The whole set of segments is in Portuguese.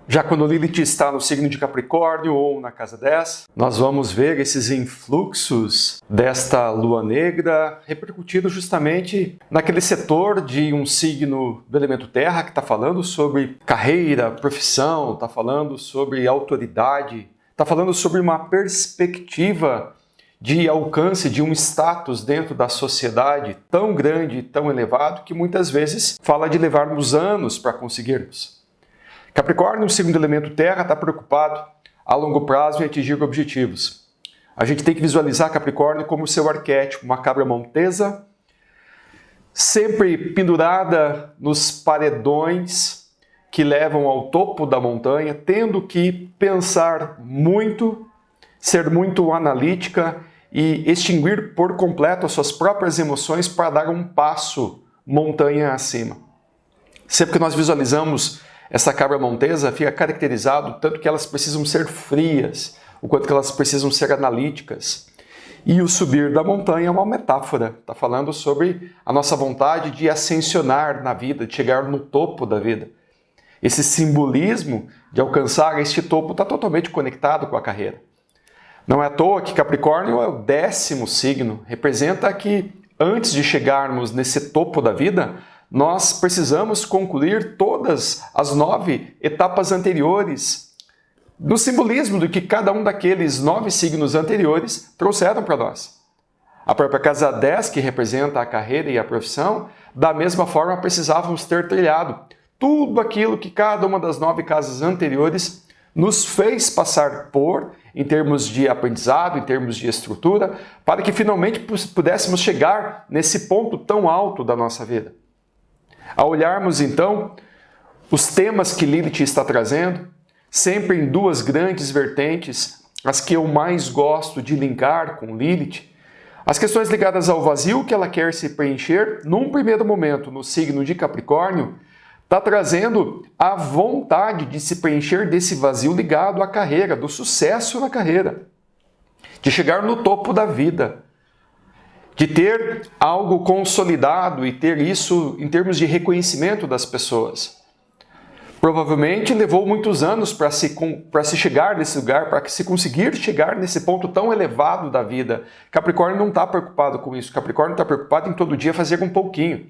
Já quando Lilith está no signo de Capricórnio ou na casa 10, nós vamos ver esses influxos desta lua negra repercutindo justamente naquele setor de um signo do elemento terra que está falando sobre carreira, profissão, está falando sobre autoridade, está falando sobre uma perspectiva de alcance de um status dentro da sociedade tão grande, tão elevado, que muitas vezes fala de levarmos anos para conseguirmos. Capricórnio, o segundo elemento terra, está preocupado a longo prazo em atingir objetivos. A gente tem que visualizar Capricórnio como seu arquétipo, uma cabra montesa, sempre pendurada nos paredões que levam ao topo da montanha, tendo que pensar muito, ser muito analítica e extinguir por completo as suas próprias emoções para dar um passo montanha acima. Sempre que nós visualizamos essa cabra montesa, fica caracterizado tanto que elas precisam ser frias, o quanto que elas precisam ser analíticas. E o subir da montanha é uma metáfora, está falando sobre a nossa vontade de ascensionar na vida, de chegar no topo da vida. Esse simbolismo de alcançar este topo está totalmente conectado com a carreira. Não é à toa que Capricórnio é o 10º signo, representa que antes de chegarmos nesse topo da vida, nós precisamos concluir todas as 9 etapas anteriores do simbolismo do que cada um daqueles 9 signos anteriores trouxeram para nós. A própria casa 10, que representa a carreira e a profissão, da mesma forma precisávamos ter trilhado tudo aquilo que cada uma das 9 casas anteriores nos fez passar por, em termos de aprendizado, em termos de estrutura, para que finalmente pudéssemos chegar nesse ponto tão alto da nossa vida. Ao olharmos, então, os temas que Lilith está trazendo, sempre em 2 grandes vertentes, as que eu mais gosto de linkar com Lilith, as questões ligadas ao vazio que ela quer se preencher, num primeiro momento, no signo de Capricórnio, está trazendo a vontade de se preencher desse vazio ligado à carreira, do sucesso na carreira, de chegar no topo da vida, de ter algo consolidado e ter isso em termos de reconhecimento das pessoas. Provavelmente levou muitos anos para se chegar nesse lugar, para se conseguir chegar nesse ponto tão elevado da vida. Capricórnio não está preocupado com isso. Capricórnio está preocupado em todo dia fazer um pouquinho.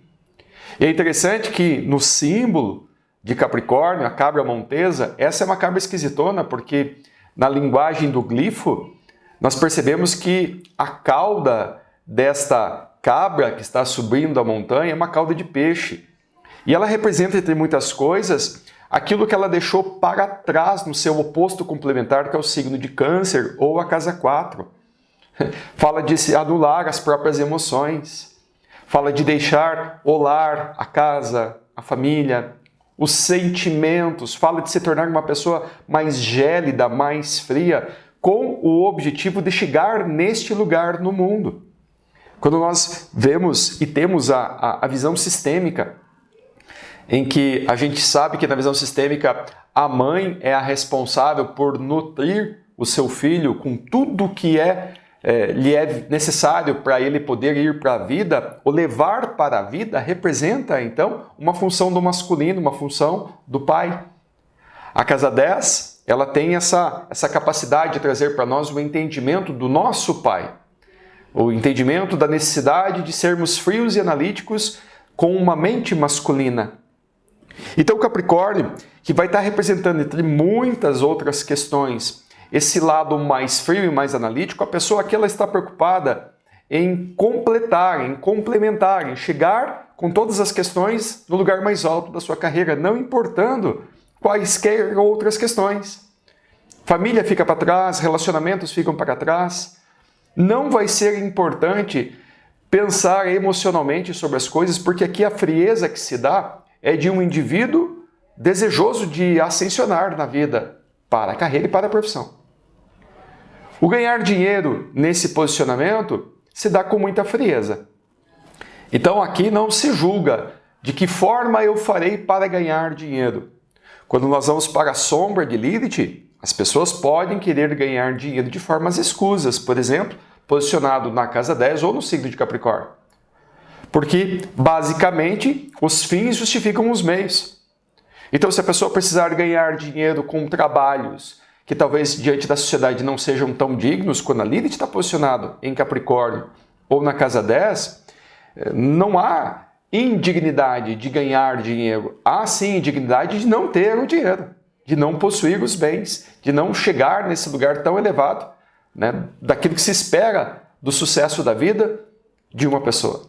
E é interessante que no símbolo de Capricórnio, a cabra montesa, essa é uma cabra esquisitona, porque na linguagem do glifo, nós percebemos que a cauda desta cabra que está subindo a montanha é uma cauda de peixe. E ela representa, entre muitas coisas, aquilo que ela deixou para trás no seu oposto complementar, que é o signo de Câncer ou a casa 4. Fala de se anular as próprias emoções. Fala de deixar o lar, a casa, a família, os sentimentos. Fala de se tornar uma pessoa mais gélida, mais fria, com o objetivo de chegar neste lugar no mundo. Quando nós vemos e temos a visão sistêmica, em que a gente sabe que na visão sistêmica a mãe é a responsável por nutrir o seu filho com tudo que lhe é necessário para ele poder ir para a vida, o levar para a vida representa então uma função do masculino, uma função do pai. A casa 10, ela tem essa capacidade de trazer para nós o entendimento do nosso pai. O entendimento da necessidade de sermos frios e analíticos com uma mente masculina. Então, Capricórnio, que vai estar representando, entre muitas outras questões, esse lado mais frio e mais analítico, a pessoa aqui ela está preocupada em completar, em complementar, em chegar com todas as questões no lugar mais alto da sua carreira, não importando quaisquer outras questões. Família fica para trás, relacionamentos ficam para trás. Não vai ser importante pensar emocionalmente sobre as coisas, porque aqui a frieza que se dá é de um indivíduo desejoso de ascensionar na vida, para a carreira e para a profissão. O ganhar dinheiro nesse posicionamento se dá com muita frieza. Então aqui não se julga de que forma eu farei para ganhar dinheiro. Quando nós vamos para a sombra de Lilith, as pessoas podem querer ganhar dinheiro de formas escusas, por exemplo, posicionado na casa 10 ou no signo de Capricórnio. Porque, basicamente, os fins justificam os meios. Então, se a pessoa precisar ganhar dinheiro com trabalhos que talvez diante da sociedade não sejam tão dignos, quando a Lilith está posicionado em Capricórnio ou na casa 10, não há indignidade de ganhar dinheiro. Há sim indignidade de não ter o dinheiro, de não possuir os bens, de não chegar nesse lugar tão elevado, né, daquilo que se espera do sucesso da vida de uma pessoa.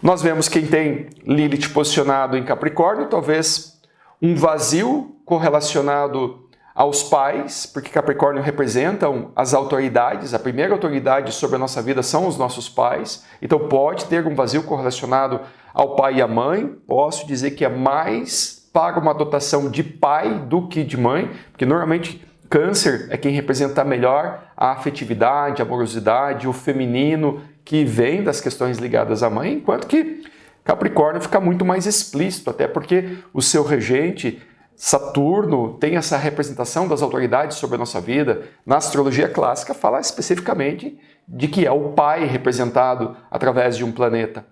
Nós vemos quem tem Lilith posicionado em Capricórnio, talvez um vazio correlacionado aos pais, porque Capricórnio representam as autoridades, a primeira autoridade sobre a nossa vida são os nossos pais, então pode ter um vazio correlacionado ao pai e à mãe. Posso dizer que é mais para uma dotação de pai do que de mãe, porque normalmente Câncer é quem representa melhor a afetividade, a amorosidade, o feminino que vem das questões ligadas à mãe, enquanto que Capricórnio fica muito mais explícito, até porque o seu regente, Saturno, tem essa representação das autoridades sobre a nossa vida. Na astrologia clássica fala especificamente de que é o pai representado através de um planeta.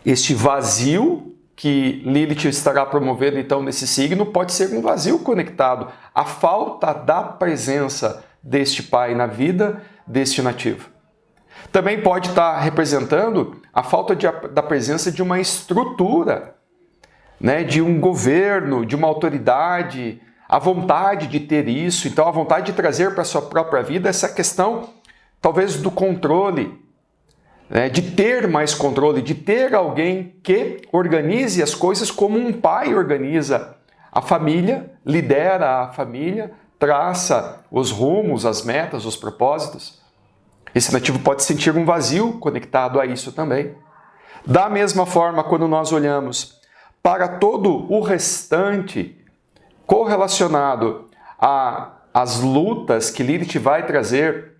Este vazio que Lilith estará promovendo então nesse signo pode ser um vazio conectado à falta da presença deste pai na vida deste nativo. Também pode estar representando a falta da presença de uma estrutura, né, de um governo, de uma autoridade, a vontade de ter isso, então a vontade de trazer para a sua própria vida essa questão talvez do controle, de ter mais controle, de ter alguém que organize as coisas como um pai organiza a família, lidera a família, traça os rumos, as metas, os propósitos. Esse nativo pode sentir um vazio conectado a isso também. Da mesma forma, quando nós olhamos para todo o restante correlacionado às lutas que Lilith vai trazer,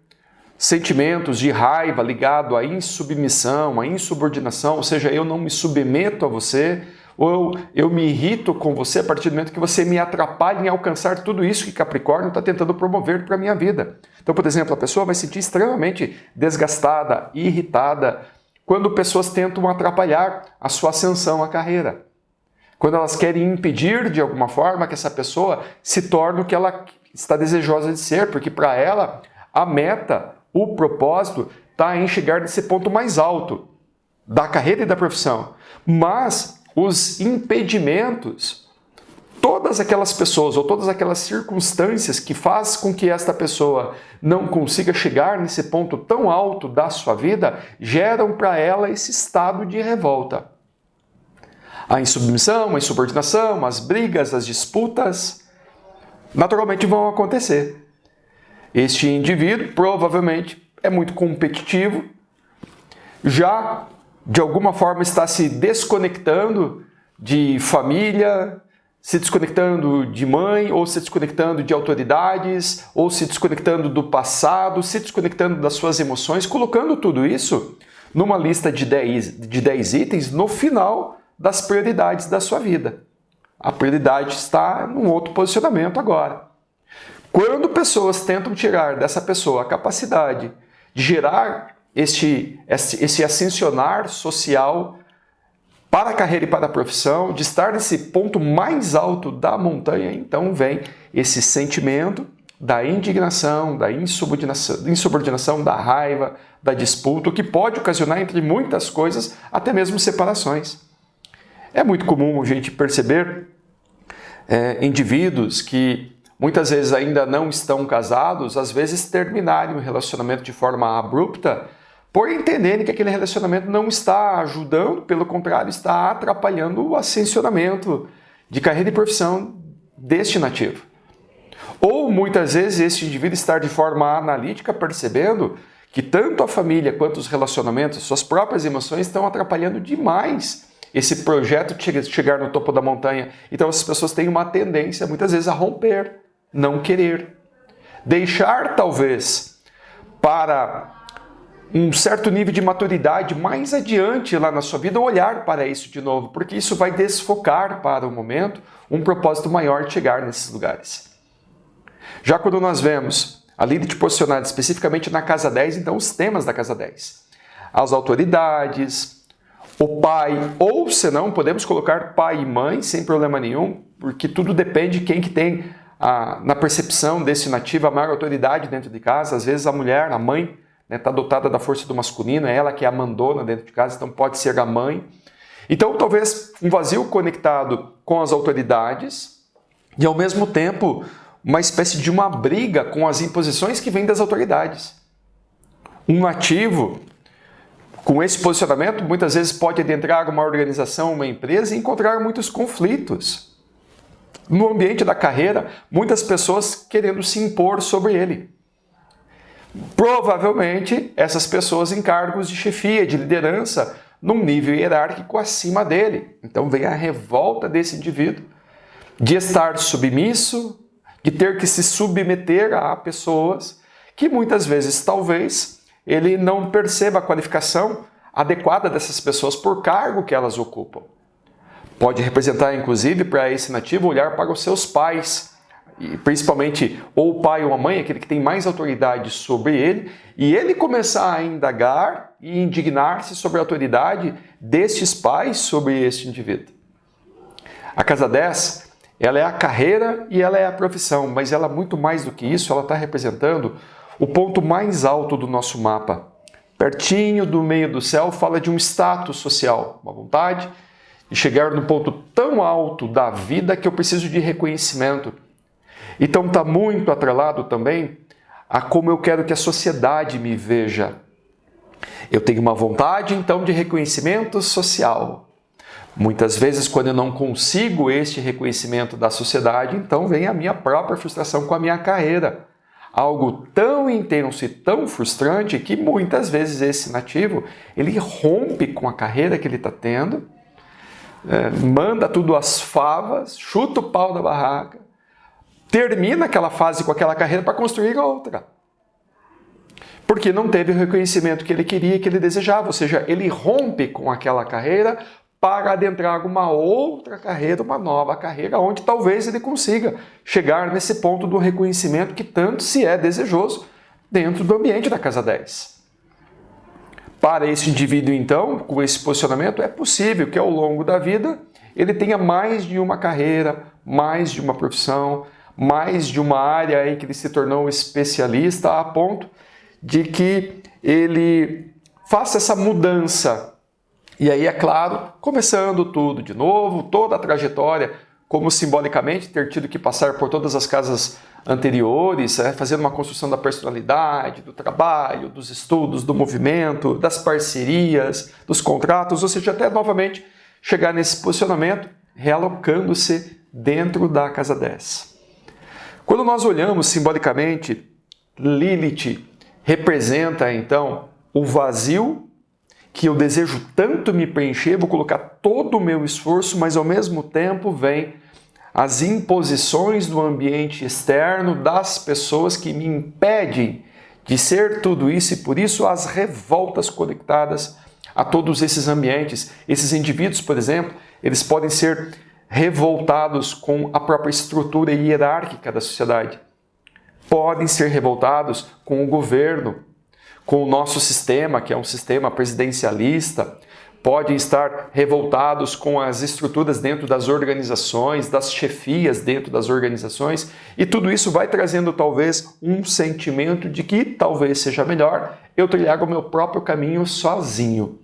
sentimentos de raiva ligado à insubmissão, à insubordinação, ou seja, eu não me submeto a você, ou eu me irrito com você a partir do momento que você me atrapalha em alcançar tudo isso que Capricórnio está tentando promover para a minha vida. Então, por exemplo, a pessoa vai se sentir extremamente desgastada, irritada, quando pessoas tentam atrapalhar a sua ascensão à carreira. Quando elas querem impedir de alguma forma que essa pessoa se torne o que ela está desejosa de ser, porque para ela a meta, o propósito está em chegar nesse ponto mais alto da carreira e da profissão. Mas os impedimentos, todas aquelas pessoas ou todas aquelas circunstâncias que faz com que esta pessoa não consiga chegar nesse ponto tão alto da sua vida, geram para ela esse estado de revolta. A insubmissão, a insubordinação, as brigas, as disputas, naturalmente vão acontecer. Este indivíduo provavelmente é muito competitivo, já de alguma forma está se desconectando de família, se desconectando de mãe, ou se desconectando de autoridades, ou se desconectando do passado, se desconectando das suas emoções, colocando tudo isso numa lista de 10 itens no final das prioridades da sua vida. A prioridade está num outro posicionamento agora. Quando pessoas tentam tirar dessa pessoa a capacidade de gerar esse ascensionar social para a carreira e para a profissão, de estar nesse ponto mais alto da montanha, então vem esse sentimento da indignação, da insubordinação, da raiva, da disputa, o que pode ocasionar, entre muitas coisas, até mesmo separações. É muito comum a gente perceber indivíduos que muitas vezes ainda não estão casados, às vezes terminarem um relacionamento de forma abrupta, por entenderem que aquele relacionamento não está ajudando, pelo contrário, está atrapalhando o ascensionamento de carreira e profissão deste nativo. Ou muitas vezes este indivíduo estar de forma analítica percebendo que tanto a família quanto os relacionamentos, suas próprias emoções estão atrapalhando demais esse projeto de chegar no topo da montanha. Então essas pessoas têm uma tendência muitas vezes a romper, não querer, deixar talvez para um certo nível de maturidade mais adiante lá na sua vida olhar para isso de novo, porque isso vai desfocar para o momento um propósito maior de chegar nesses lugares. Já quando nós vemos a Lilith posicionada especificamente na casa 10, então os temas da casa 10, as autoridades, o pai, ou se não, podemos colocar pai e mãe sem problema nenhum, porque tudo depende de quem que tem, na percepção desse nativo, a maior autoridade dentro de casa. Às vezes a mulher, a mãe, está dotada da força do masculino, é ela que é a mandona dentro de casa, então pode ser a mãe. Então talvez um vazio conectado com as autoridades e ao mesmo tempo uma espécie de uma briga com as imposições que vêm das autoridades. Um nativo com esse posicionamento muitas vezes pode adentrar uma organização, uma empresa e encontrar muitos conflitos. No ambiente da carreira, muitas pessoas querendo se impor sobre ele. Provavelmente, essas pessoas em cargos de chefia, de liderança, num nível hierárquico acima dele. Então vem a revolta desse indivíduo de estar submisso, de ter que se submeter a pessoas que muitas vezes, talvez, ele não perceba a qualificação adequada dessas pessoas por cargo que elas ocupam. Pode representar, inclusive, para esse nativo olhar para os seus pais, e principalmente ou o pai ou a mãe, aquele que tem mais autoridade sobre ele, e ele começar a indagar e indignar-se sobre a autoridade destes pais sobre este indivíduo. A casa 10, ela é a carreira e ela é a profissão, mas ela muito mais do que isso, ela está representando o ponto mais alto do nosso mapa. Pertinho do meio do céu fala de um status social, uma vontade de chegar no ponto tão alto da vida que eu preciso de reconhecimento. Então está muito atrelado também a como eu quero que a sociedade me veja. Eu tenho uma vontade, então, de reconhecimento social. Muitas vezes, quando eu não consigo este reconhecimento da sociedade, então vem a minha própria frustração com a minha carreira. Algo tão intenso e tão frustrante que muitas vezes esse nativo, ele rompe com a carreira que ele está tendo, manda tudo às favas, chuta o pau da barraca, termina aquela fase com aquela carreira para construir outra. Porque não teve o reconhecimento que ele queria, que ele desejava. Ou seja, ele rompe com aquela carreira para adentrar uma outra carreira, uma nova carreira, onde talvez ele consiga chegar nesse ponto do reconhecimento que tanto se é desejoso dentro do ambiente da casa 10. Para esse indivíduo, então, com esse posicionamento, é possível que ao longo da vida ele tenha mais de uma carreira, mais de uma profissão, mais de uma área em que ele se tornou especialista, a ponto de que ele faça essa mudança. E aí, é claro, começando tudo de novo, toda a trajetória, como simbolicamente ter tido que passar por todas as casas anteriores, fazendo uma construção da personalidade, do trabalho, dos estudos, do movimento, das parcerias, dos contratos, ou seja, até novamente chegar nesse posicionamento, realocando-se dentro da casa 10. Quando nós olhamos simbolicamente, Lilith representa então o vazio que eu desejo tanto me preencher, vou colocar todo o meu esforço, mas ao mesmo tempo vem as imposições do ambiente externo, das pessoas que me impedem de ser tudo isso, e por isso as revoltas conectadas a todos esses ambientes. Esses indivíduos, por exemplo, eles podem ser revoltados com a própria estrutura hierárquica da sociedade. Podem ser revoltados com o governo, com o nosso sistema, que é um sistema presidencialista. Podem estar revoltados com as estruturas dentro das organizações, das chefias dentro das organizações, e tudo isso vai trazendo talvez um sentimento de que talvez seja melhor eu trilhar o meu próprio caminho sozinho.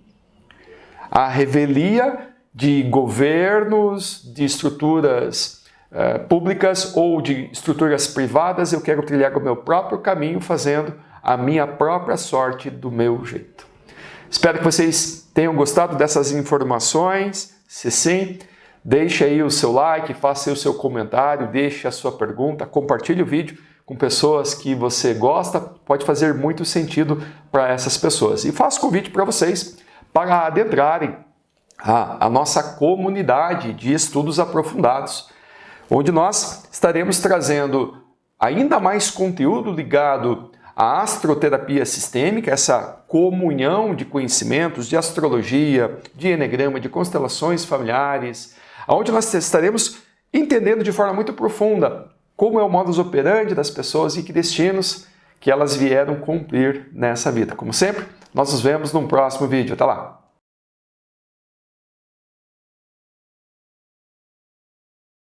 A revelia de governos, de estruturas públicas ou de estruturas privadas, eu quero trilhar o meu próprio caminho fazendo a minha própria sorte do meu jeito. Espero que vocês tenham gostado dessas informações. Se sim, deixe aí o seu like, faça aí o seu comentário, deixe a sua pergunta, compartilhe o vídeo com pessoas que você gosta, pode fazer muito sentido para essas pessoas. E faço convite para vocês para adentrarem a nossa comunidade de estudos aprofundados, onde nós estaremos trazendo ainda mais conteúdo ligado à astroterapia sistêmica, essa comunhão de conhecimentos de astrologia, de enegrama, de constelações familiares, onde nós estaremos entendendo de forma muito profunda como é o modus operandi das pessoas e que destinos que elas vieram cumprir nessa vida. Como sempre, nós nos vemos num próximo vídeo. Até lá!